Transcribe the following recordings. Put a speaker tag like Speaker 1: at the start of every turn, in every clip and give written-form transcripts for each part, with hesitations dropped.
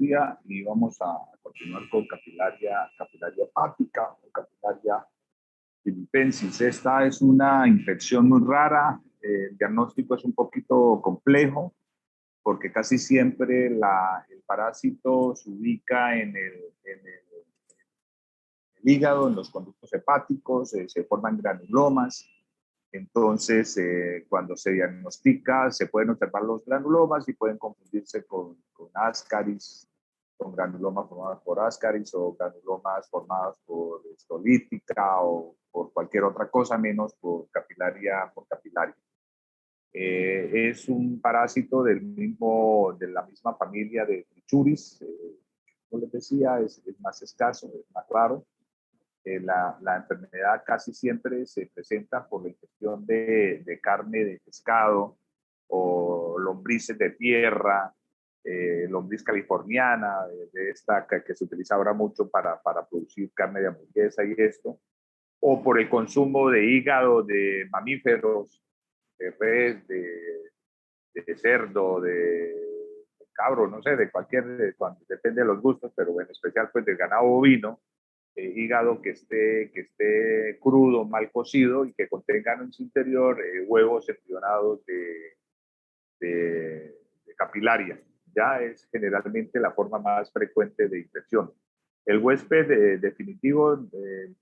Speaker 1: día y vamos a continuar con capilaria hepática o capilaria filipensis. Esta es una infección muy rara. El diagnóstico es un poquito complejo porque casi siempre el parásito se ubica en el hígado, en los conductos hepáticos, se forman granulomas. Entonces, cuando se diagnostica, se pueden observar los granulomas y pueden confundirse con ascaris, con granulomas formados por ascaris o granulomas formados por estolítica o por cualquier otra cosa menos por capilaria. Es un parásito de la misma familia de Trichuris. Como les decía, es más escaso, es más raro. La enfermedad casi siempre se presenta por la ingestión de carne de pescado o lombrices de tierra, lombriz californiana, de esta que se utiliza ahora mucho para producir carne de hamburguesa y esto, o por el consumo de hígado de mamíferos, de res, de cerdo, de cabro, no sé, de cualquier, depende de los gustos, pero en especial pues del ganado bovino. Hígado que esté crudo, mal cocido y que contengan en su interior huevos embrionados de capilaria. Ya es generalmente la forma más frecuente de infección. El huésped definitivo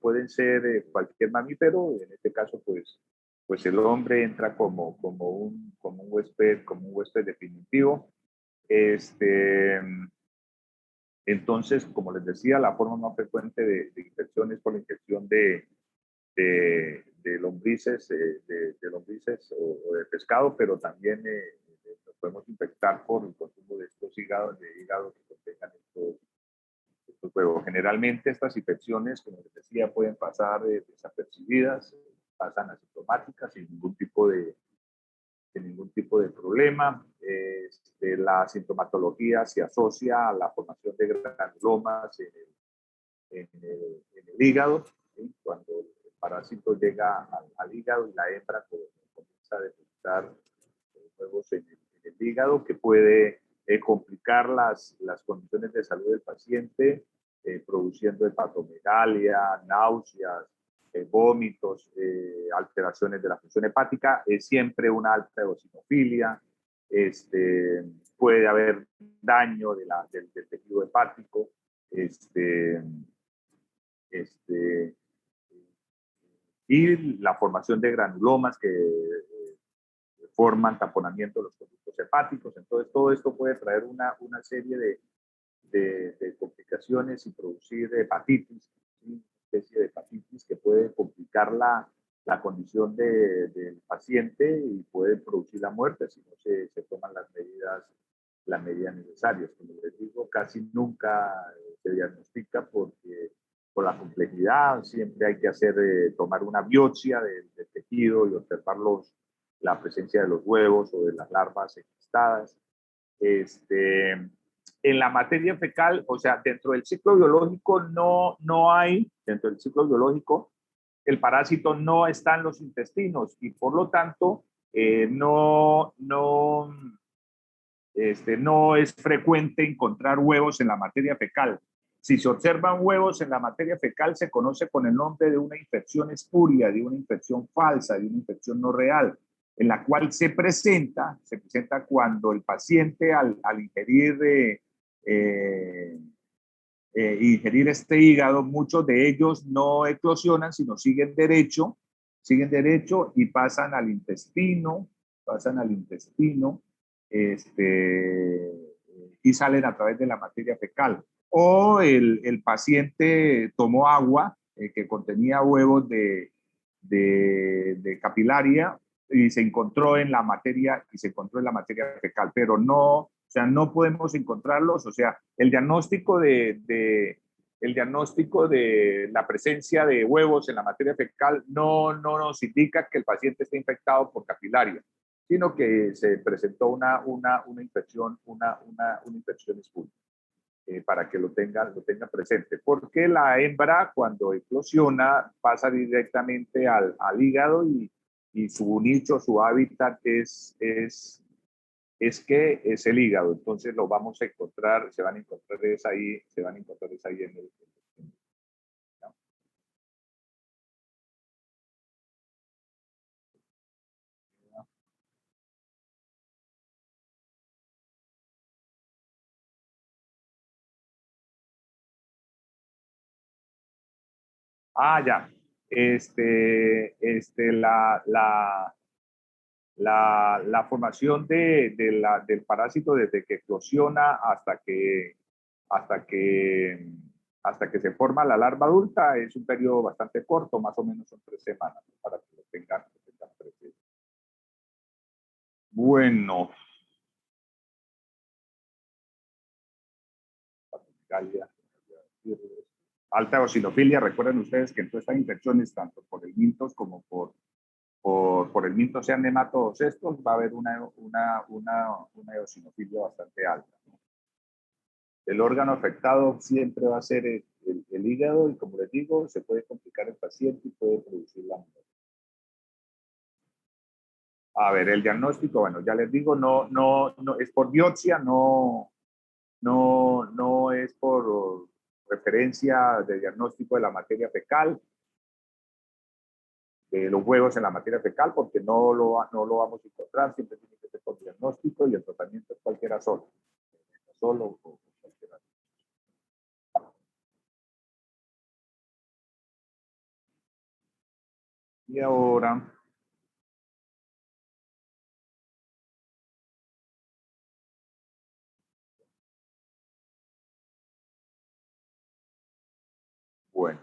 Speaker 1: pueden ser cualquier mamífero, en este caso pues el hombre entra como un huésped definitivo. Entonces, como les decía, la forma más frecuente de infección es por la infección de lombrices, de lombrices o de pescado, pero también nos podemos infectar por el consumo de estos hígados que contengan estos huevos. Generalmente estas infecciones, como les decía, pueden pasar desapercibidas, pasan asintomáticas sin ningún tipo de problema. La sintomatología se asocia a la formación de granulomas en el hígado, ¿sí? Cuando el parásito llega al hígado y la hembra comienza a depositar huevos en el hígado, que puede complicar las condiciones de salud del paciente, produciendo hepatomegalia, náuseas, vómitos, alteraciones de la función hepática, siempre una alta eosinofilia, puede haber daño del tejido hepático, y la formación de granulomas que forman taponamiento de los conductos hepáticos. Entonces, todo esto puede traer una serie de complicaciones y producir hepatitis, ¿sí? Una especie de hepatitis que puede complicar la condición del paciente y puede producir la muerte si no se toman las medidas necesarias. Como les digo, casi nunca se diagnostica porque por la complejidad siempre hay que tomar una biopsia del tejido y observar la presencia de los huevos o de las larvas enquistadas. En la materia fecal, o sea, dentro del ciclo biológico dentro del ciclo biológico, el parásito no está en los intestinos y por lo tanto no es frecuente encontrar huevos en la materia fecal. Si se observan huevos en la materia fecal, se conoce con el nombre de una infección espuria, de una infección falsa, de una infección no real, en la cual se presenta cuando el paciente al ingerir este hígado, muchos de ellos no eclosionan, sino siguen derecho y pasan al intestino, y salen a través de la materia fecal. O el paciente tomó agua que contenía huevos de capilaria y se encontró en la materia fecal, pero no podemos encontrarlos. O sea, el diagnóstico de la presencia de huevos en la materia fecal no nos indica que el paciente esté infectado por capilaria, sino que se presentó una infección espuria. Para que lo tengan presente, porque la hembra cuando eclosiona pasa directamente al hígado y su nicho, su hábitat es es que es el hígado. Entonces lo vamos a encontrar, se van a encontrar es ahí, en el. ¿No? Ah, ya. La formación del parásito desde que eclosiona hasta que, hasta que se forma la larva adulta es un periodo bastante corto, más o menos son 3 semanas, para que lo tengan presente. Bueno, Galia, alta eosinofilia, recuerden ustedes que en todas estas infecciones, tanto por el mintos como por el minto sean nematodos estos, va a haber una eosinofilia bastante alta. El órgano afectado siempre va a ser el hígado y, como les digo, se puede complicar el paciente y puede producir la muerte. A ver, el diagnóstico, bueno, ya les digo, no es por biopsia, no es por referencia de diagnóstico de la materia fecal, de los huevos en la materia fecal, porque no lo vamos a encontrar, siempre tiene que ser por diagnóstico y el tratamiento es cualquiera solo o cualquiera. Y ahora, bueno,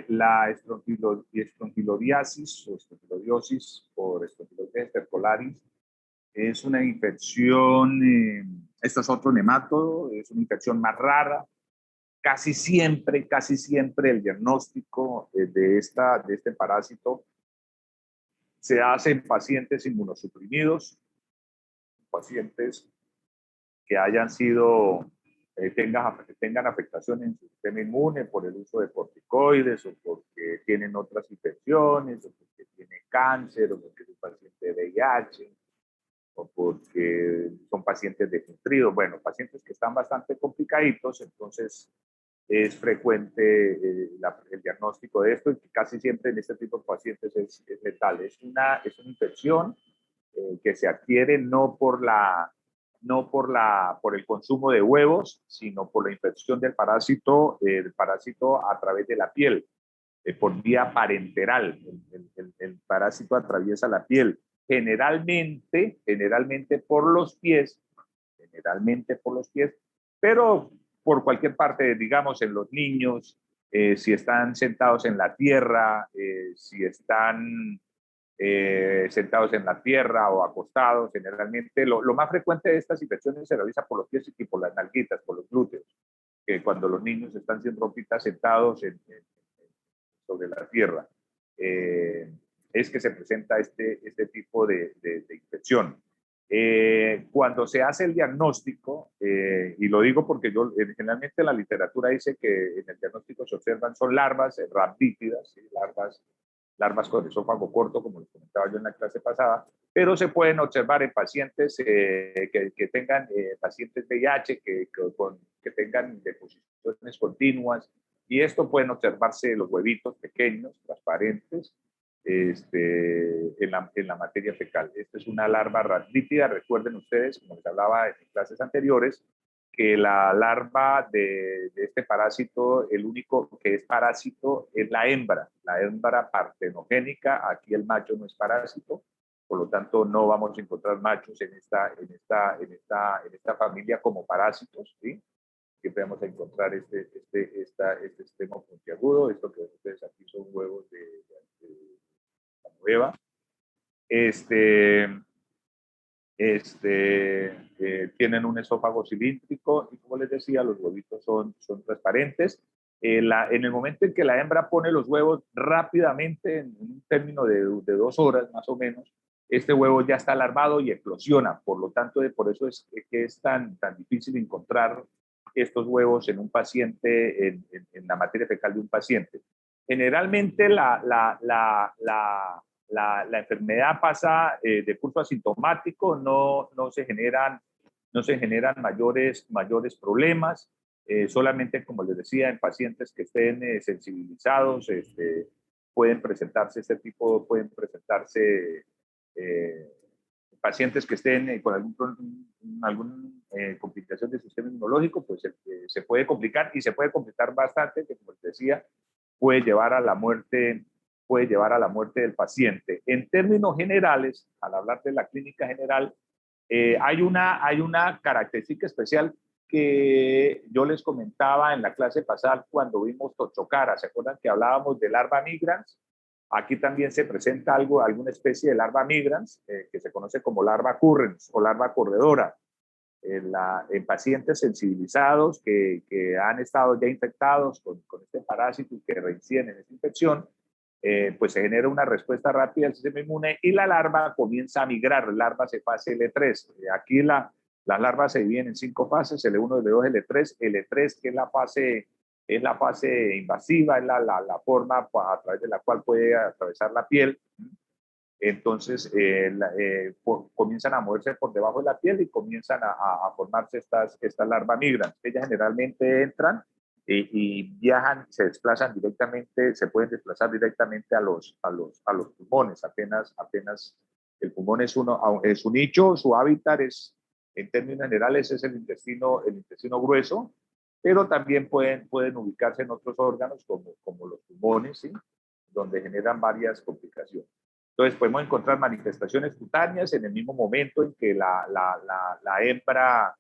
Speaker 1: la estronquilodiasis o estronquilodiosis por Strongyloides stercolaris es una infección, esto es otro nematodo, es una infección más rara. Casi siempre el diagnóstico de este parásito se hace en pacientes inmunosuprimidos, pacientes que hayan sido, tengan afectación en su sistema inmune por el uso de corticoides o porque tienen otras infecciones o porque tiene cáncer o porque es un paciente de VIH o porque son pacientes desnutridos. Bueno, pacientes que están bastante complicaditos, entonces es frecuente el diagnóstico de esto y que casi siempre en este tipo de pacientes es letal. Es una infección que se adquiere no por el consumo de huevos, sino por la infección del parásito a través de la piel, por vía parenteral. El parásito atraviesa la piel, generalmente por los pies, pero por cualquier parte, digamos, en los niños, si están sentados en la tierra, si están sentados en la tierra o acostados, generalmente lo más frecuente de estas infecciones se realiza por los pies y por las nalguitas, por los glúteos, que cuando los niños están sin ropita sentados sobre la tierra, es que se presenta este tipo de infección. Cuando se hace el diagnóstico, y lo digo porque generalmente la literatura dice que en el diagnóstico se observan son larvas rhabdítidas, ¿sí? larvas con esófago corto, como les comentaba yo en la clase pasada, pero se pueden observar en pacientes que tengan pacientes VIH, que tengan deposiciones continuas, y esto pueden observarse los huevitos pequeños, transparentes, en la materia fecal. Esta es una larva rhabdítida. Recuerden ustedes, como les hablaba en clases anteriores, que la larva de este parásito, el único que es parásito es la hembra partenogénica. Aquí el macho no es parásito, por lo tanto no vamos a encontrar machos en esta familia como parásitos, ¿sí? Siempre vamos a encontrar este sistema puntiagudo. Esto que ustedes aquí son huevos de la nueva. Tienen un esófago cilíndrico y, como les decía, los huevitos son transparentes. En el momento en que la hembra pone los huevos rápidamente, en un término de 2 horas más o menos, este huevo ya está alarmado y eclosiona. Por lo tanto, por eso es que es tan difícil encontrar estos huevos en un paciente, en la materia fecal de un paciente. Generalmente la enfermedad pasa de curso asintomático, no se generan mayores problemas, solamente, como les decía, en pacientes que estén sensibilizados, pueden presentarse pacientes que estén con algún complicación del sistema inmunológico, pues se puede complicar y se puede complicar bastante, que como les decía, puede llevar a la muerte del paciente. En términos generales, al hablar de la clínica general, hay una característica especial que yo les comentaba en la clase pasada cuando vimos tochocara. ¿Se acuerdan que hablábamos de larva migrans? Aquí también se presenta alguna especie de larva migrans, que se conoce como larva currens o larva corredora, en pacientes sensibilizados que han estado ya infectados con este parásito y que reinciden en esta infección. Pues se genera una respuesta rápida del sistema inmune y la larva comienza a migrar, larvas de fase L3. Aquí las larvas se dividen en 5 fases, L1, L2, L3. L3, que es la fase invasiva, es la forma a través de la cual puede atravesar la piel. Entonces comienzan a moverse por debajo de la piel y comienzan a formarse estas larvas migrantes. Ellas generalmente entran y viajan, se desplazan directamente, se pueden desplazar directamente a los pulmones. Apenas el pulmón es su nicho, su hábitat en términos generales es el intestino grueso, pero también pueden ubicarse en otros órganos como los pulmones, ¿sí? Donde generan varias complicaciones. Entonces podemos encontrar manifestaciones cutáneas en el mismo momento en que la hembra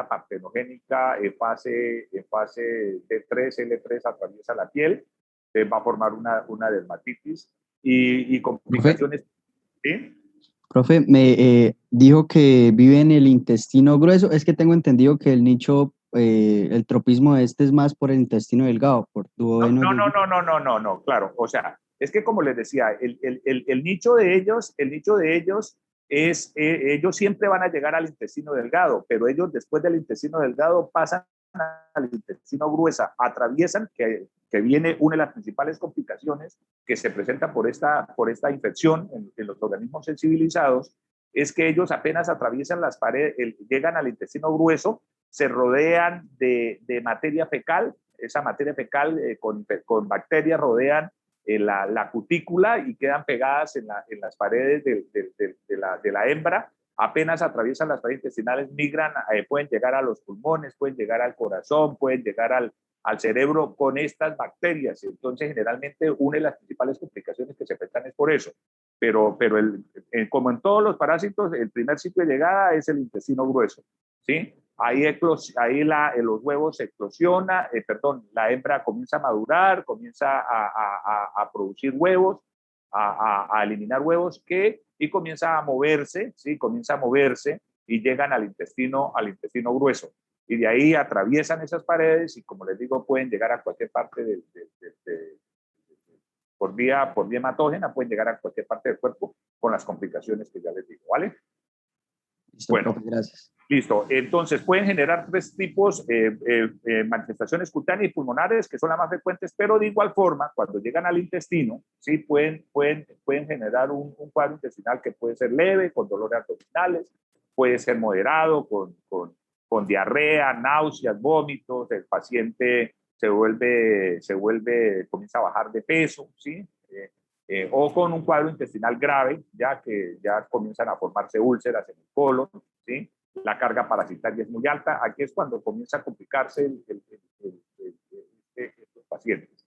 Speaker 1: partenogénica en fase T3, L3 atraviesa la piel, va a formar una dermatitis y complicaciones. ¿Sí?
Speaker 2: Profe, me dijo que vive en el intestino grueso. Es que tengo entendido que el nicho, el tropismo de este es más por el intestino delgado, por duodeno.
Speaker 1: No, claro. O sea, es que como les decía, el nicho de ellos es, ellos siempre van a llegar al intestino delgado, pero ellos después del intestino delgado pasan al intestino grueso, atraviesan, que viene una de las principales complicaciones que se presenta por esta infección en los organismos sensibilizados, es que ellos apenas atraviesan las paredes, llegan al intestino grueso, se rodean de materia fecal, esa materia fecal con bacterias rodean la cutícula y quedan pegadas en las paredes de la hembra. Apenas atraviesan las paredes intestinales, migran, pueden llegar a los pulmones, pueden llegar al corazón, pueden llegar al cerebro con estas bacterias. Entonces, generalmente, una de las principales complicaciones que se presentan es por eso. Pero como en todos los parásitos, el primer sitio de llegada es el intestino grueso, ¿sí? Ahí los huevos se eclosiona, la hembra comienza a madurar, comienza a producir huevos, a eliminar huevos y comienza a moverse, ¿sí? Comienza a moverse y llegan al intestino grueso. Y de ahí atraviesan esas paredes y, como les digo, pueden llegar a cualquier parte por vía hematógena, pueden llegar a cualquier parte del cuerpo con las complicaciones que ya les digo, ¿vale?
Speaker 2: Listo,
Speaker 1: bueno,
Speaker 2: profe, gracias.
Speaker 1: Listo. Entonces, pueden generar 3 tipos, manifestaciones cutáneas y pulmonares, que son las más frecuentes, pero de igual forma, cuando llegan al intestino, sí, pueden generar un cuadro intestinal que puede ser leve, con dolores abdominales, puede ser moderado, con diarrea, náuseas, vómitos, el paciente comienza a bajar de peso, ¿sí? O con un cuadro intestinal grave, ya que ya comienzan a formarse úlceras en el colon, ¿sí? La carga parasitaria es muy alta. Aquí es cuando comienza a complicarse estos pacientes.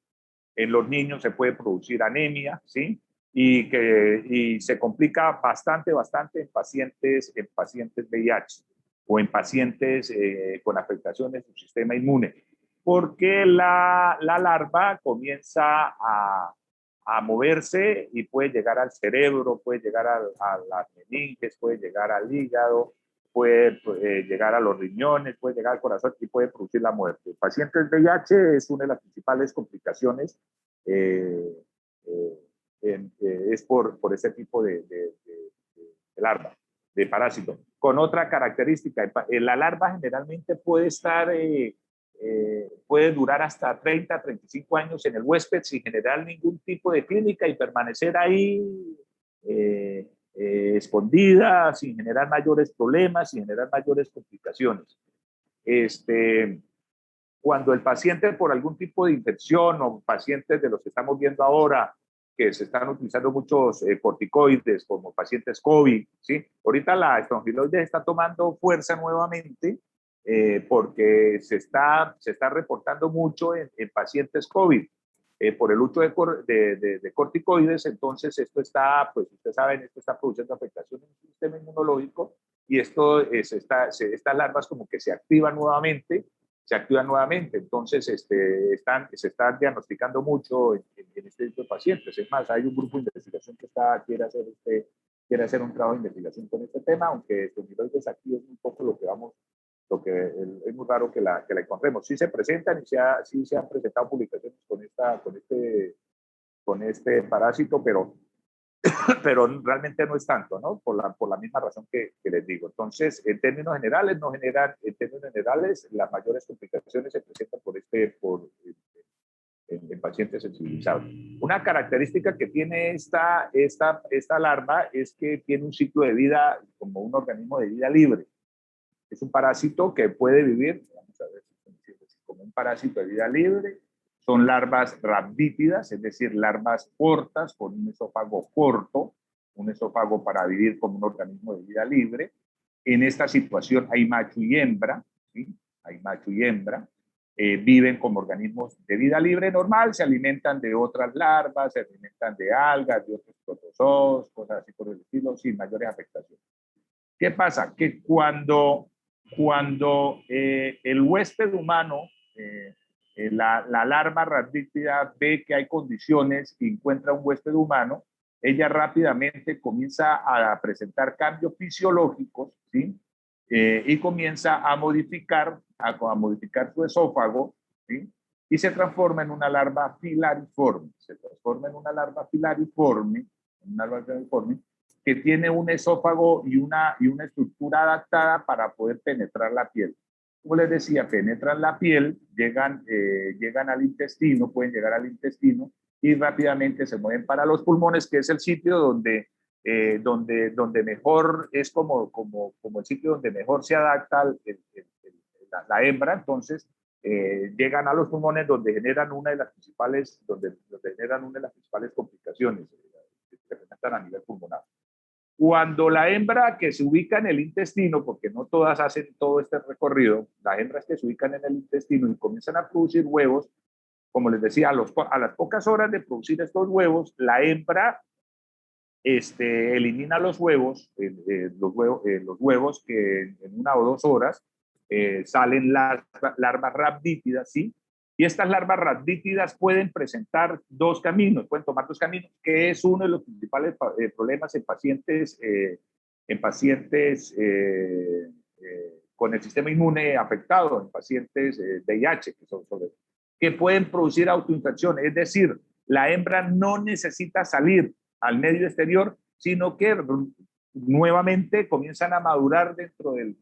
Speaker 1: En los niños se puede producir anemia, ¿sí? Y se complica bastante en pacientes VIH o en pacientes con afectaciones del sistema inmune, porque la larva comienza a moverse y puede llegar al cerebro, puede llegar a las meninges, puede llegar al hígado, puede llegar a los riñones, puede llegar al corazón y puede producir la muerte. Pacientes VIH es una de las principales complicaciones, es por ese tipo de larva, de parásito. Con otra característica, la larva generalmente puede estar puede durar hasta 30, 35 años en el huésped sin generar ningún tipo de clínica y permanecer ahí escondida, sin generar mayores problemas, sin generar mayores complicaciones. Cuando el paciente por algún tipo de infección o pacientes de los que estamos viendo ahora, que se están utilizando muchos corticoides como pacientes COVID, ¿sí? Ahorita la estrongiloides está tomando fuerza nuevamente porque se está reportando mucho en pacientes COVID por el uso de corticoides. Entonces esto está, pues ustedes saben, esto está produciendo afectaciones en el sistema inmunológico y esto estas larvas como que se activan nuevamente. Entonces, se están diagnosticando mucho en este tipo de pacientes. Es más, hay un grupo de investigación que quiere hacer un trabajo de investigación con este tema, aunque estrongiloides aquí es muy poco es muy raro que la encontremos. Sí se presentan y sí se han presentado publicaciones con este parásito, pero realmente no es tanto, ¿no? Por la misma razón que les digo. Entonces, en términos generales, las mayores complicaciones se presentan en pacientes sensibilizados. Una característica que tiene esta larva es que tiene un ciclo de vida como un organismo de vida libre. Es un parásito que puede vivir, vamos a ver como un parásito de vida libre. Son larvas rhabdítidas, es decir, larvas cortas con un esófago corto, un esófago para vivir como un organismo de vida libre. En esta situación hay macho y hembra, ¿sí? Hay macho y hembra. Viven como organismos de vida libre normal, se alimentan de otras larvas, se alimentan de algas, de otros protozoos, cosas así por el estilo, sin mayores afectaciones. ¿Qué pasa? Que cuando el huésped humano, la larva rhabdítida ve que hay condiciones y encuentra un huésped humano, ella rápidamente comienza a presentar cambios fisiológicos, ¿sí? Y comienza a modificar su esófago, ¿sí? Y se transforma en una larva filariforme. Que tiene un esófago y una estructura adaptada para poder penetrar la piel. Como les decía, penetran la piel, llegan al intestino, pueden llegar al intestino y rápidamente se mueven para los pulmones, que es el sitio donde mejor es como el sitio donde mejor se adapta la hembra. Entonces llegan a los pulmones donde generan una de las principales complicaciones que se presentan a nivel pulmonar. Cuando la hembra que se ubica en el intestino, porque no todas hacen todo este recorrido, las hembras que se ubican en el intestino y comienzan a producir huevos, como les decía, a las pocas horas de producir estos huevos, la hembra elimina los huevos que en 1 o 2 horas salen las larvas rhabdítidas, ¿sí? Y estas larvas rhabdítidas pueden tomar 2 caminos, que es uno de los principales problemas en pacientes con el sistema inmune afectado, en pacientes VIH, que pueden producir autoinfección. Es decir, la hembra no necesita salir al medio exterior, sino que nuevamente comienzan a madurar dentro de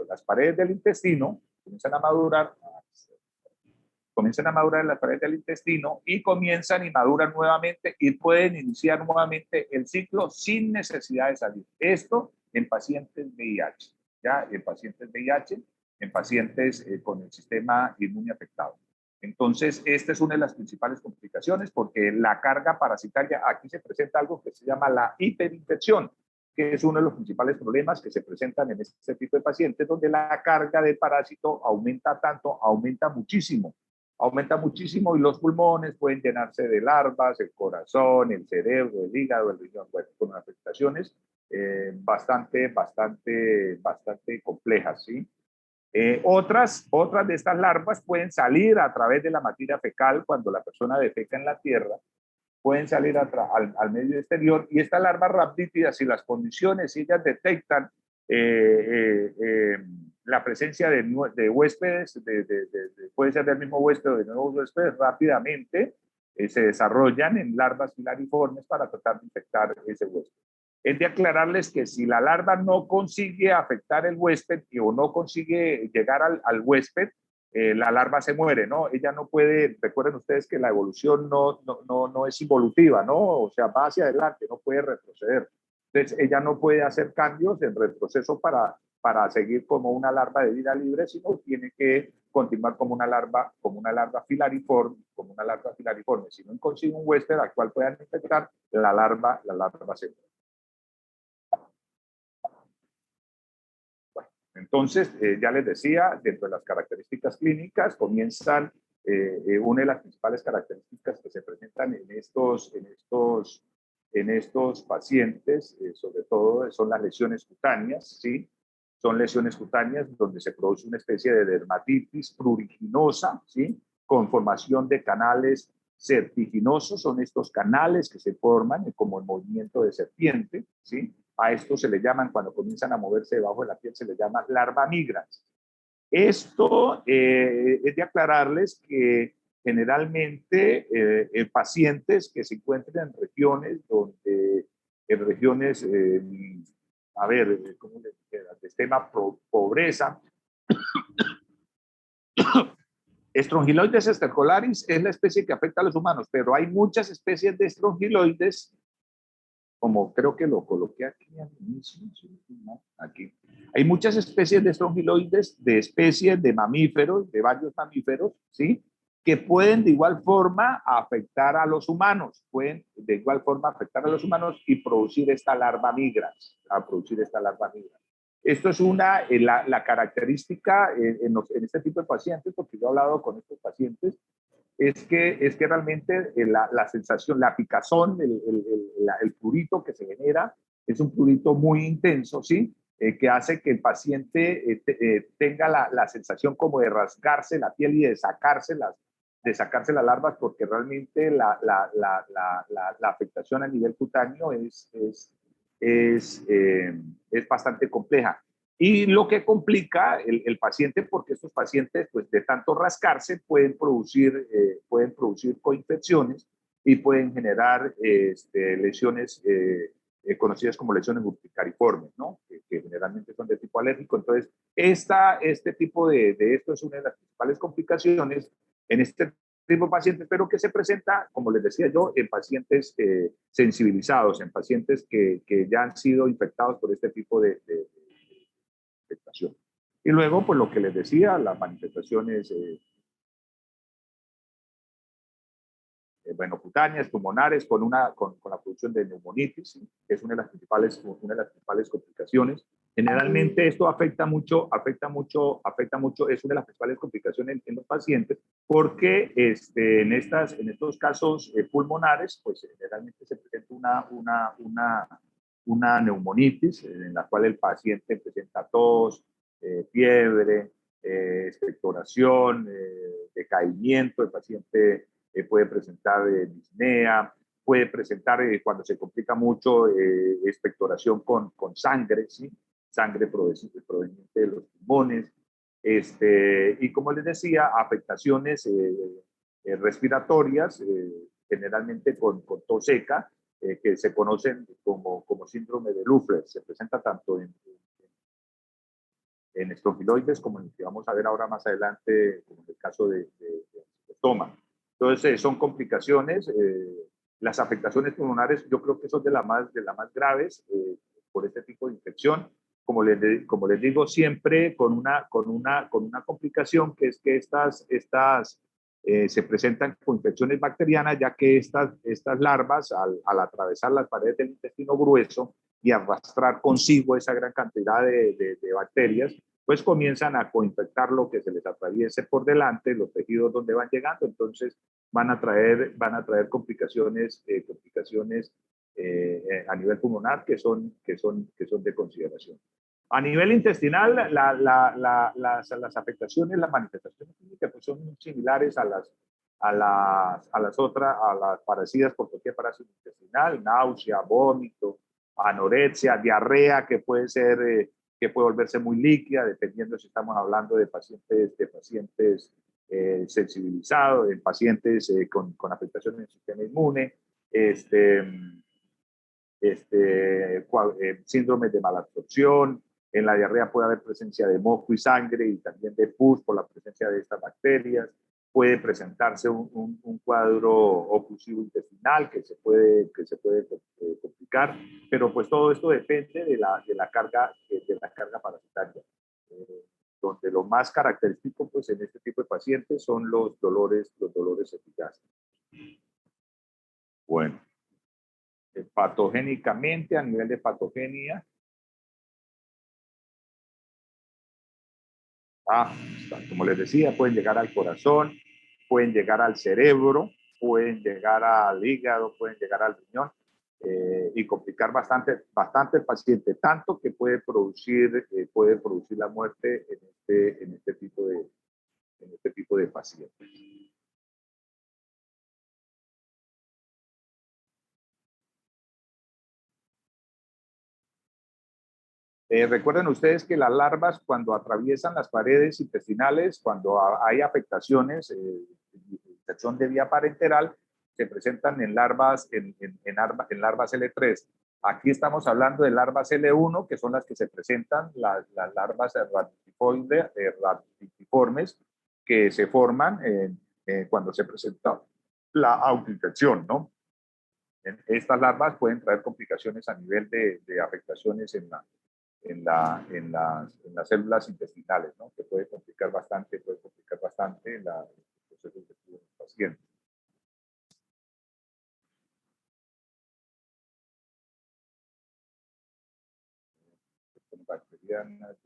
Speaker 1: las paredes del intestino, comienzan a madurar en las paredes del intestino y comienzan y maduran nuevamente y pueden iniciar nuevamente el ciclo sin necesidad de salir. Esto en pacientes VIH, ¿ya? En pacientes con el sistema inmune afectado. Entonces, esta es una de las principales complicaciones porque la carga parasitaria, aquí se presenta algo que se llama la hiperinfección, que es uno de los principales problemas que se presentan en este tipo de pacientes, donde la carga de parásito aumenta muchísimo y los pulmones pueden llenarse de larvas, el corazón, el cerebro, el hígado, el riñón, bueno, con afectaciones bastante complejas, ¿sí? Otras de estas larvas pueden salir a través de la materia fecal cuando la persona defeca en la tierra, pueden salir al medio exterior y estas larvas rhabdítidas, si las condiciones, si ellas detectan la presencia de huéspedes, puede ser del mismo huésped o de nuevos huéspedes, rápidamente se desarrollan en larvas filariformes para tratar de infectar ese huésped. Es de aclararles que si la larva no consigue afectar el huésped o no consigue llegar al huésped, la larva se muere, ¿no? Ella no puede, recuerden ustedes que la evolución no es involutiva, ¿no? O sea, va hacia adelante, no puede retroceder. Entonces, ella no puede hacer cambios en retroceso para seguir como una larva de vida libre, sino tiene que continuar como una larva filariforme, Si no consigue un huésped al cual puedan infectar, la larva se muere. Entonces, ya les decía, dentro de las características clínicas comienzan, una de las principales características que se presentan en estos pacientes, sobre todo, son las lesiones cutáneas, ¿sí? Son lesiones cutáneas donde se produce una especie de dermatitis pruriginosa, ¿sí? Con formación de canales serpiginosos, son estos canales que se forman como el movimiento de serpiente, ¿sí? A esto se le llaman, cuando comienzan a moverse debajo de la piel, se les llama larva migrans. Esto es de aclararles que generalmente pacientes que se encuentren en regiones a ver, ¿cómo les dijera? De extrema pobreza. Strongyloides estercolaris es la especie que afecta a los humanos, pero hay muchas especies de Strongyloides, como creo que lo coloqué aquí al inicio, aquí. Hay muchas especies de Strongyloides, de especies de mamíferos, de varios mamíferos, ¿sí? Que pueden de igual forma afectar a los humanos, y producir esta larva migrans, Esto es la característica en este tipo de pacientes, porque yo he hablado con estos pacientes, es que realmente la sensación, la picazón, el prurito que se genera, es un prurito muy intenso, ¿sí? Que hace que el paciente tenga la sensación como de rasgarse la piel y de sacarse las larvas, porque realmente la afectación a nivel cutáneo es bastante compleja. Y lo que complica el paciente, porque estos pacientes, pues de tanto rascarse, pueden producir coinfecciones y pueden generar lesiones conocidas como lesiones urticariformes, ¿no? Que generalmente son de tipo alérgico. Entonces, este tipo de esto es una de las principales complicaciones en este tipo de pacientes, pero que se presenta, como les decía yo, en pacientes sensibilizados, en pacientes que ya han sido infectados por este tipo de infectación. Y luego, pues lo que les decía, las manifestaciones cutáneas, pulmonares, con la producción de neumonitis, que es una de las principales complicaciones. Generalmente esto afecta mucho, es una de las principales complicaciones en los pacientes, porque en estos casos pulmonares, pues generalmente se presenta una neumonitis, en la cual el paciente presenta tos, fiebre, expectoración, decaimiento, el paciente puede presentar disnea, puede presentar, cuando se complica mucho, expectoración con sangre, ¿sí? Sangre proveniente de los pulmones. Y como les decía, afectaciones respiratorias, generalmente con tos seca, que se conocen como síndrome de Lufler. Se presenta tanto en estrongiloides, como en el que vamos a ver ahora más adelante, como en el caso de estoma. Entonces, son complicaciones. Las afectaciones pulmonares, yo creo que son de las más graves por este tipo de infección. Como les digo, siempre con una complicación, que es que estas se presentan con infecciones bacterianas, ya que estas larvas, al atravesar las paredes del intestino grueso y arrastrar consigo esa gran cantidad de bacterias, pues comienzan a coinfectar lo que se les atraviese por delante, los tejidos donde van llegando. Entonces van a traer complicaciones a nivel pulmonar que son de consideración. A nivel intestinal, las afectaciones, las manifestaciones clínicas, pues son similares a las parecidas por cualquier parásito intestinal: náusea, vómito, anorexia, diarrea, que puede volverse muy líquida, dependiendo si estamos hablando de pacientes sensibilizados, de pacientes con afectaciones en el sistema inmune, síndromes de malabsorción. En la diarrea puede haber presencia de moco y sangre, y también de pus por la presencia presencia de estas bacterias. Puede presentarse un cuadro oclusivo intestinal que se puede complicar, pero pues todo esto depende de la carga parasitaria. Donde lo más característico pues en este tipo de pacientes son los dolores epigásticos. Bueno, patogénicamente, a nivel de patogenia, como les decía, pueden llegar al corazón, pueden llegar al cerebro, pueden llegar al hígado, pueden llegar al riñón y complicar bastante el paciente, tanto que puede producir la muerte en este tipo de pacientes. Recuerden ustedes que las larvas, cuando atraviesan las paredes intestinales, cuando hay afectaciones, infección de vía parenteral, se presentan en larvas L3. Aquí estamos hablando de larvas L1, que son las que se presentan, las larvas ratiformes, que se forman cuando se presenta la autoinfección, ¿no? Estas larvas pueden traer complicaciones a nivel de afectaciones en las células intestinales, ¿no? Que puede complicar bastante el proceso infectivo del paciente. Bacterianas,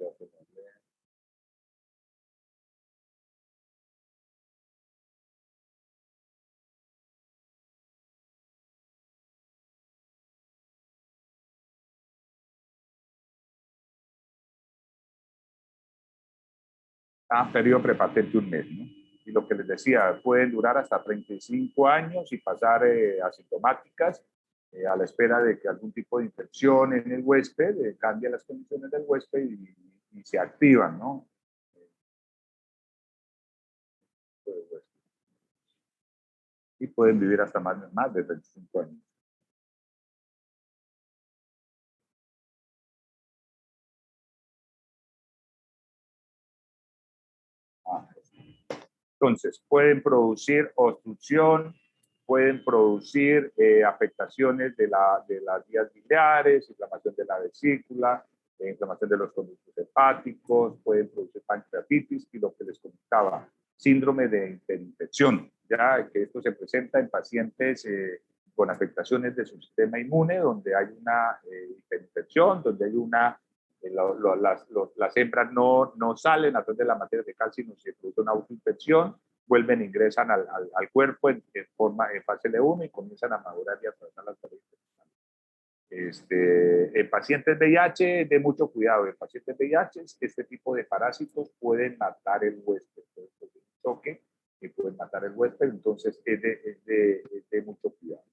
Speaker 1: periodo prepatente un mes, ¿no? Y lo que les decía, pueden durar hasta 35 años y pasar asintomáticas a la espera de que algún tipo de infección en el huésped cambie las condiciones del huésped y se activan, ¿no? Y pueden vivir hasta más de 25 años. Entonces, pueden producir obstrucción, pueden producir afectaciones de las vías biliares, inflamación de la vesícula, inflamación de los conductos hepáticos, pueden producir pancreatitis y lo que les comentaba, síndrome de hiperinfección, ya que esto se presenta en pacientes con afectaciones de su sistema inmune, donde hay una hiperinfección, donde hay una las hembras no salen a través de la materia fecal, sino se produce una autoinfección, vuelven, ingresan al cuerpo en fase L1 y comienzan a madurar y a atravesar las paredes intestinales. En pacientes VIH, de mucho cuidado. En pacientes VIH, este tipo de parásitos pueden matar el huésped, pueden producir un choque y pueden matar el huésped, entonces es de mucho cuidado.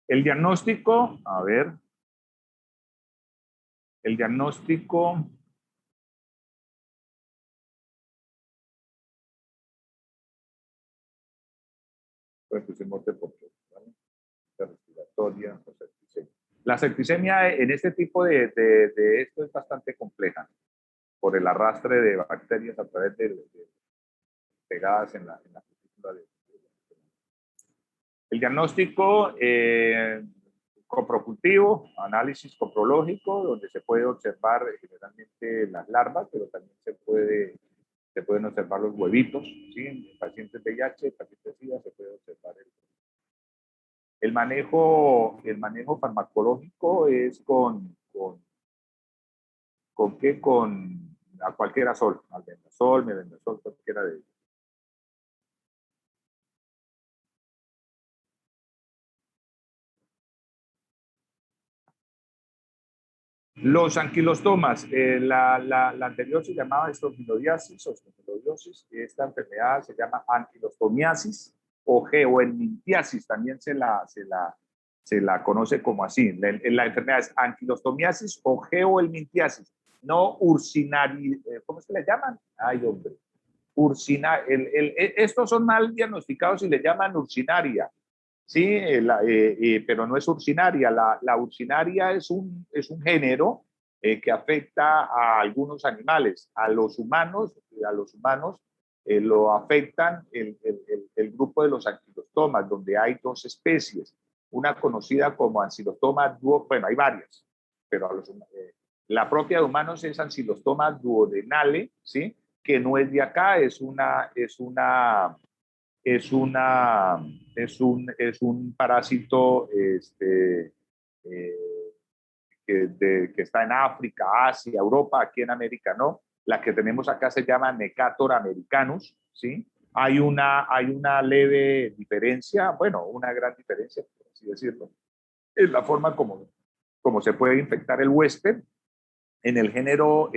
Speaker 1: El diagnóstico, a ver. El diagnóstico pues pusimos de respiratoria, o septicemia. La septicemia en este tipo de esto es bastante compleja por el arrastre de bacterias a través de pegadas en la cutícula el diagnóstico coprocultivo, análisis coprológico, donde se puede observar generalmente las larvas, pero también se pueden observar los huevitos, ¿sí? En pacientes VIH, pacientes SIDA, se puede observar el manejo farmacológico es con qué, con a cualquier sol, albendazol, mebendazol, cualquiera de ellos. Los anquilostomas, la anterior se llamaba estrofilodiasis o estrofilodiosis, esta enfermedad se llama anquilostomiasis o geohelminthiasis, también se la conoce como así. La enfermedad es anquilostomiasis o geohelminthiasis, no ursinari, ¿cómo es que le llaman? Ay, hombre, estos son mal diagnosticados y le llaman ursinaria. Sí, pero no es urcinaria. La urcinaria es un género que afecta a algunos animales. A los humanos lo afectan el grupo de los anquilostomas, donde hay dos especies. Una conocida como Ancylostoma bueno, hay varias, pero la propia de humanos es Ancylostoma duodenale, ¿sí? Que no es de acá, es un parásito eh, que está en África, Asia, Europa, aquí en América no. La que tenemos acá se llama Necator americanus, ¿sí? Hay una leve diferencia, bueno, una gran diferencia, por así decirlo, en la forma como se puede infectar el huésped. En el género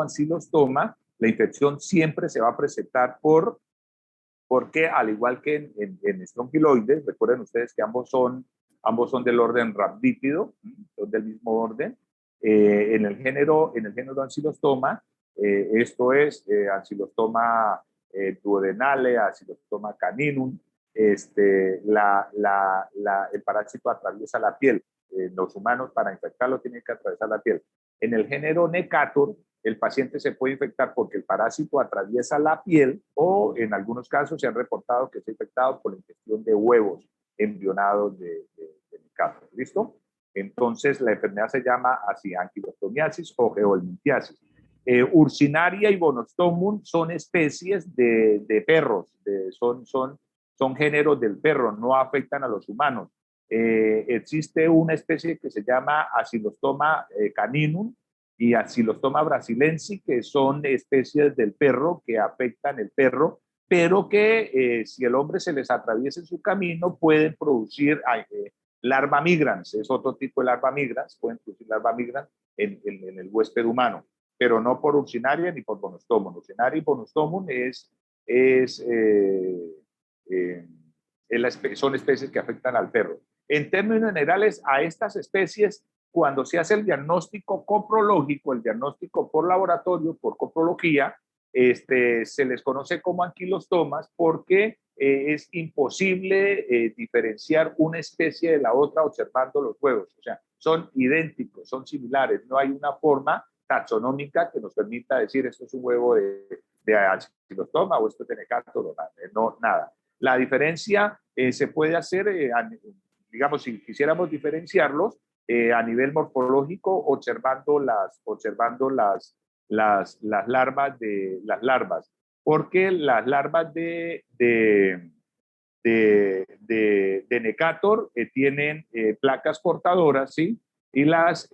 Speaker 1: Ancylostoma, la infección siempre se va a presentar porque al igual que en estronquiloides, recuerden ustedes que ambos son del orden rhabdípido, son del mismo orden. En el género Ancylostoma, esto es Ancylostoma duodenale, Ancylostoma caninum, el parásito atraviesa la piel. Los humanos, para infectarlo, tienen que atravesar la piel. En el género Necator, el paciente se puede infectar porque el parásito atraviesa la piel, o en algunos casos se han reportado que se ha infectado por la ingestión de huevos embrionados de Necator. ¿Listo? Entonces, la enfermedad se llama así, anquilostomiasis o geohelminthiasis. Ursinaria y Bonostomum son especies de perros, son géneros del perro, no afectan a los humanos. Existe una especie que se llama Ancylostoma caninum y Ancylostoma brasilensis, que son especies del perro que afectan el perro, pero que si el hombre se les atraviesa en su camino pueden producir larva migrans, es otro tipo de larva migrans, pueden producir larva migrans en el huésped humano, pero no por ursinaria ni por bonostomum. Ursinaria y bonostomum son especies que afectan al perro. En términos generales, a estas especies, cuando se hace el diagnóstico coprológico, el diagnóstico por laboratorio, por coprología, se les conoce como anquilostomas porque es imposible diferenciar una especie de la otra observando los huevos. O sea, son idénticos, son similares. No hay una forma taxonómica que nos permita decir esto es un huevo de anquilostoma o esto es de Necator, no, nada. La diferencia se puede hacer, digamos, si quisiéramos diferenciarlos a nivel morfológico, observando las larvas, porque las larvas de Necator tienen placas portadoras, ¿sí? Y las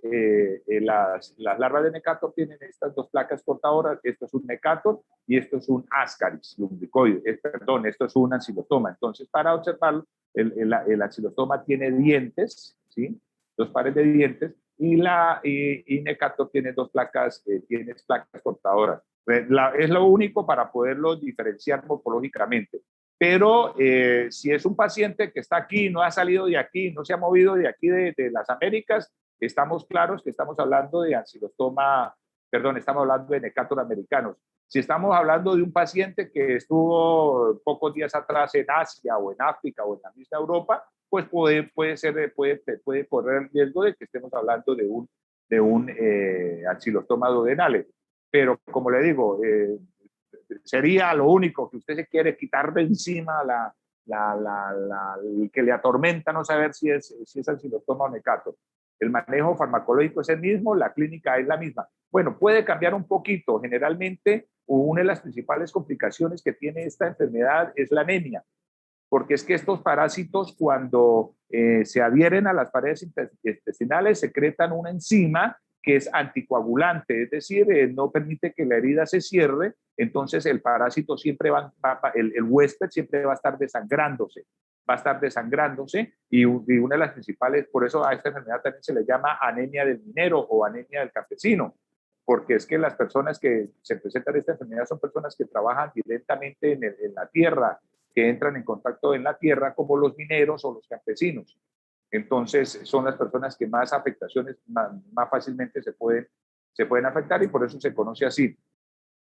Speaker 1: larvas de Necator tienen estas dos placas portadoras. Esto es un Necator y esto es un Ascaris lumbricoide. Perdón, esto es un ancilostoma. Entonces, para observarlo, el ancilostoma tiene dientes, ¿sí? Dos pares de dientes, y Necator tiene placas portadoras. Es lo único para poderlo diferenciar morfológicamente. Pero si es un paciente que está aquí, no ha salido de aquí, no se ha movido de aquí de las Américas, estamos claros que estamos hablando de ancilostoma, perdón, estamos hablando de Necator americanos. Si estamos hablando de un paciente que estuvo pocos días atrás en Asia o en África o en la misma Europa, pues puede correr el riesgo de que estemos hablando de un ancilostoma duodenale. Pero como le digo, sería lo único que usted se quiere quitar de encima el que le atormenta no saber si es ancilostoma o Necator. El manejo farmacológico es el mismo, la clínica es la misma. Bueno, puede cambiar un poquito. Generalmente, una de las principales complicaciones que tiene esta enfermedad es la anemia, porque es que estos parásitos, cuando se adhieren a las paredes intestinales, secretan una enzima que es anticoagulante, es decir, no permite que la herida se cierre. Entonces el parásito siempre el huésped siempre va a estar desangrándose, y una de las principales, por eso a esta enfermedad también se le llama anemia del minero o anemia del campesino, porque es que las personas que se presentan esta enfermedad son personas que trabajan directamente en la tierra, que entran en contacto en la tierra, como los mineros o los campesinos. Entonces son las personas que más afectaciones, más fácilmente se pueden afectar, y por eso se conoce así.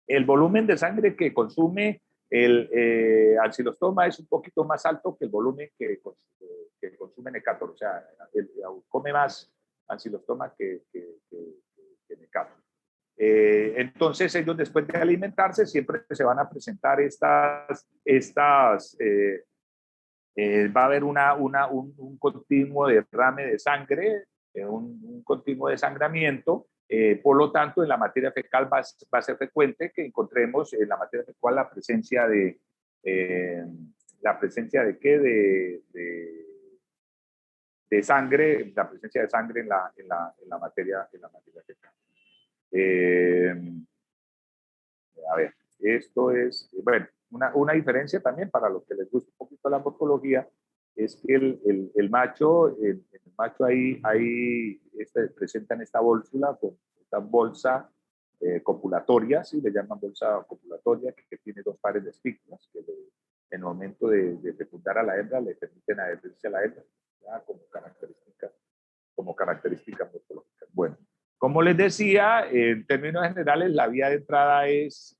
Speaker 1: El volumen de sangre que consume el ancilostoma es un poquito más alto que el volumen que consume Necator. O sea, come más ancilostoma que tiene cato. Entonces ellos después de alimentarse siempre se van a presentar va a haber un continuo derrame de sangre, un continuo desangramiento. Por lo tanto, en la materia fecal va a ser frecuente que encontremos en la materia fecal la presencia de ¿qué? De sangre, la presencia de sangre en la materia fecal. A ver, esto es, bueno, una diferencia también para los que les gusta un poquito la morfología es que el macho ahí presentan esta bólsula, con esta bolsa copulatoria, ¿sí? Le llaman bolsa copulatoria, que tiene dos pares de estigmas, que en el momento de fecundar a la hembra le permiten adherirse a la hembra, ¿ya? Como característica morfológica. Bueno, como les decía, en términos generales, la vía de entrada es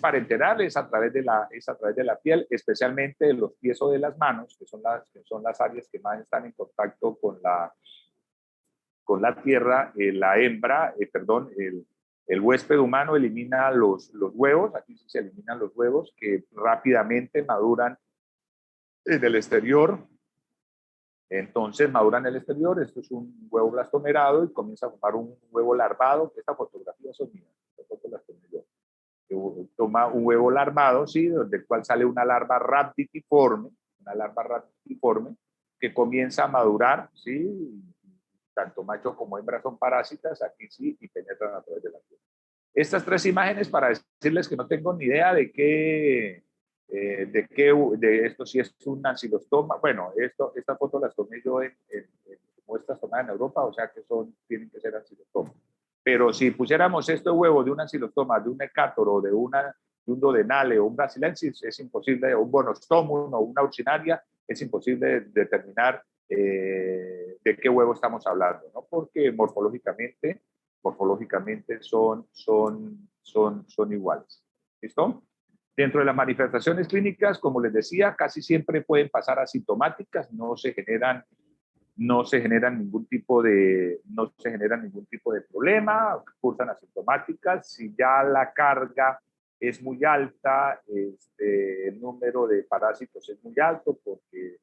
Speaker 1: parenteral, es a través de la piel, especialmente de los pies o de las manos, que son las áreas que más están en contacto con la tierra. La hembra, el huésped humano elimina los huevos, aquí sí se eliminan los huevos, que rápidamente maduran en el exterior. Entonces maduran en el exterior, esto es un huevo blastomerado y comienza a formar un huevo larvado. Esta fotografía son mías, esta foto las tomé yo. Toma un huevo larvado, ¿sí? Del cual sale una larva raptiforme, que comienza a madurar, ¿sí? Tanto macho como hembra son parásitas, aquí sí, y penetran a través de la piel. Estas tres imágenes para decirles que no tengo ni idea de esto, si es un ancilostoma. Bueno, esta foto las tomé yo en muestras tomadas en Europa, o sea que tienen que ser ancilostomas. Pero si pusiéramos estos huevos de un ancilostoma, de un hecátoro, de un duodenale o un brasilensis, es imposible, o un bonostomum o una urcinaria, es imposible determinar de qué huevo estamos hablando, ¿no? Porque morfológicamente son iguales. ¿Listo? Dentro de las manifestaciones clínicas, como les decía, casi siempre pueden pasar asintomáticas, no se generan ningún tipo de problema, cursan asintomáticas. Si ya la carga es muy alta, el número de parásitos es muy alto porque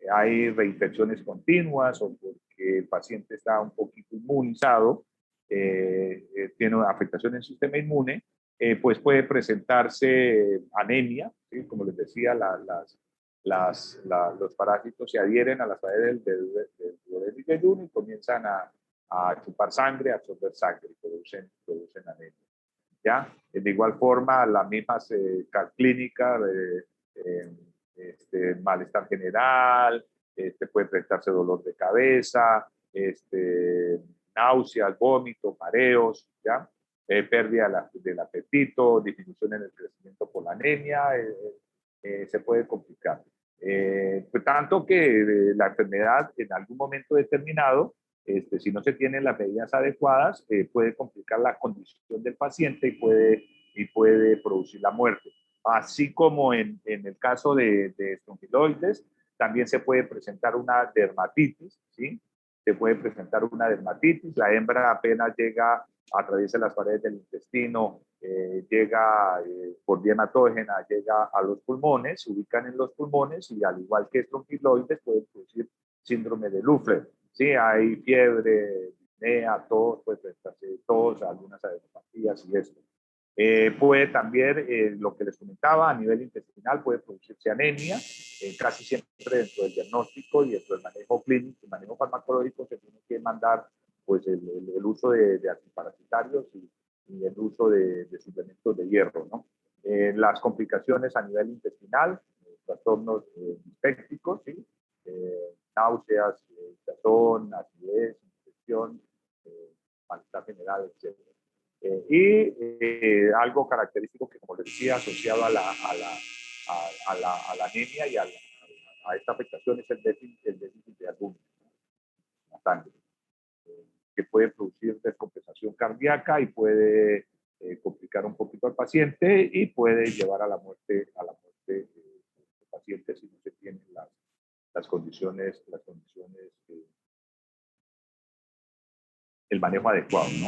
Speaker 1: hay reinfecciones continuas o porque el paciente está un poquito inmunizado, tiene una afectación en el sistema inmune, pues puede presentarse anemia, ¿sí? Como les decía, los parásitos se adhieren a las paredes del duodeno y yeyuno y comienzan a chupar sangre, a absorber sangre y producen anemia. ¿Ya? De igual forma, las mismas clínicas, malestar general, puede presentarse dolor de cabeza, náuseas, vómitos, mareos, ¿ya? Pérdida del apetito, disminución en el crecimiento por la anemia, se puede complicar. Pues tanto que la enfermedad en algún momento determinado, si no se tienen las medidas adecuadas, puede complicar la condición del paciente y puede producir la muerte. Así como en el caso de estrongiloides, también se puede presentar una dermatitis, ¿sí? Se puede presentar una dermatitis, la hembra apenas llega, atraviesa las paredes del intestino, llega por vía hematógena, llega a los pulmones, se ubican en los pulmones y al igual que estrongiloides pueden producir síndrome de Lüffler. Sí, hay fiebre, disnea, tos, puede presentarse tos, algunas adenopatías y esto. Puede también, lo que les comentaba, a nivel intestinal puede producirse anemia, casi siempre dentro del diagnóstico y dentro del manejo clínico, el manejo farmacológico se tiene que mandar pues el uso de antiparasitarios y el uso de suplementos de hierro, ¿no? Las complicaciones a nivel intestinal, trastornos dispépticos, ¿sí? Náuseas, hinchazón, acidez, infección, malestar general, etc. Algo característico que, como les decía, asociado a la anemia y a esta afectación es el déficit de albúmina, la sangre, que puede producir descompensación cardíaca y puede complicar un poquito al paciente y puede llevar a la muerte del paciente si no se tienen las condiciones el manejo adecuado, ¿no?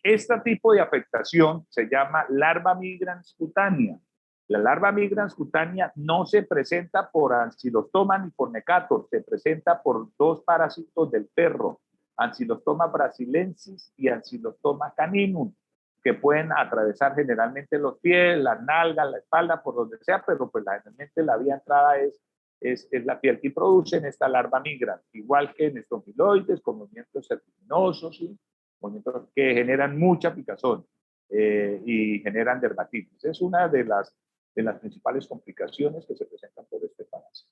Speaker 1: Este tipo de afectación se llama larva migrans cutánea. La larva migrans cutánea no se presenta por Ancylostoma ni por Necator, se presenta por dos parásitos del perro, Ancylostoma brasilensis y Ancylostoma caninum, que pueden atravesar generalmente los pies, las nalgas, la espalda, por donde sea, pero pues generalmente la vía de entrada es la piel, y producen esta larva migrans, igual que en estofiloides, con movimientos vertiginosos, ¿sí? Movimientos que generan mucha picazón y generan dermatitis. Es una de las principales complicaciones que se presentan por este parásito.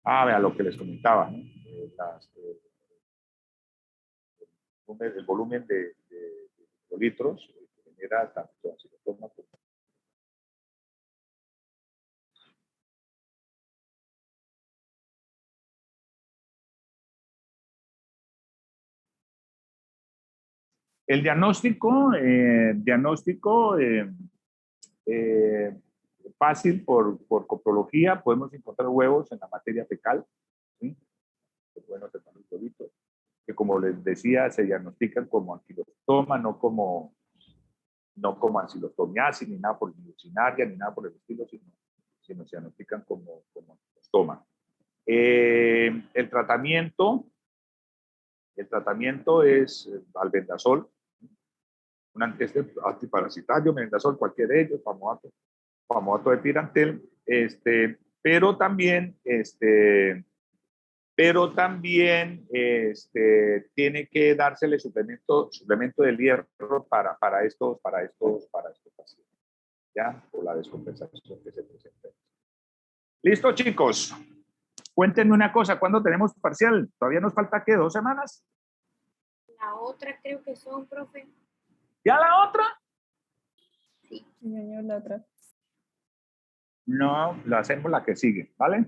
Speaker 1: Vea lo que les comentaba, ¿no? El volumen de litros que genera tanto Ancylostoma como. El diagnóstico, fácil por coprología, podemos encontrar huevos en la materia fecal, ¿sí? Bueno, que como les decía, se diagnostican como anquilostoma, no como ancilostomiasis, ni nada por niucinaria, ni nada por el estilo, sino se diagnostican como anquilostoma. El tratamiento es albendazol, un antiparasitario, mebendazol, cualquier de ellos, famoato de Pirantel, pero también tiene que dársele suplemento de hierro para estos pacientes, ¿ya? Por la descompensación que se presenta. ¿Listo, chicos? Cuéntenme una cosa, ¿cuándo tenemos parcial? ¿Todavía nos falta qué? ¿2 semanas?
Speaker 3: La otra creo que son, profe.
Speaker 1: ¿Ya la otra?
Speaker 3: Sí.
Speaker 4: Señor, la otra.
Speaker 1: No, la hacemos la que sigue, ¿vale?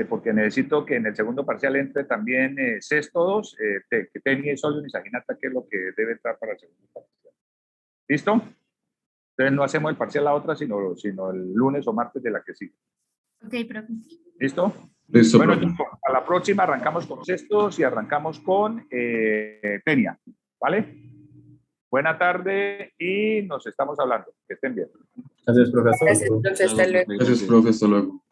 Speaker 1: Porque necesito que en el segundo parcial entre también sexto 2, tenia y sodio nisaginata, que es lo que debe entrar para el segundo parcial. ¿Listo? Entonces no hacemos el parcial la otra, sino el lunes o martes de la que sigue.
Speaker 3: Ok, profe.
Speaker 1: ¿Listo?
Speaker 5: Listo,
Speaker 1: Bueno,
Speaker 5: profe.
Speaker 1: a la próxima arrancamos con sextos y arrancamos con tenia, ¿vale? Buena tarde y nos estamos hablando. Que estén bien.
Speaker 5: Gracias, profesor.
Speaker 6: Gracias, profe. Hasta luego.
Speaker 5: Gracias, profe. Hasta luego.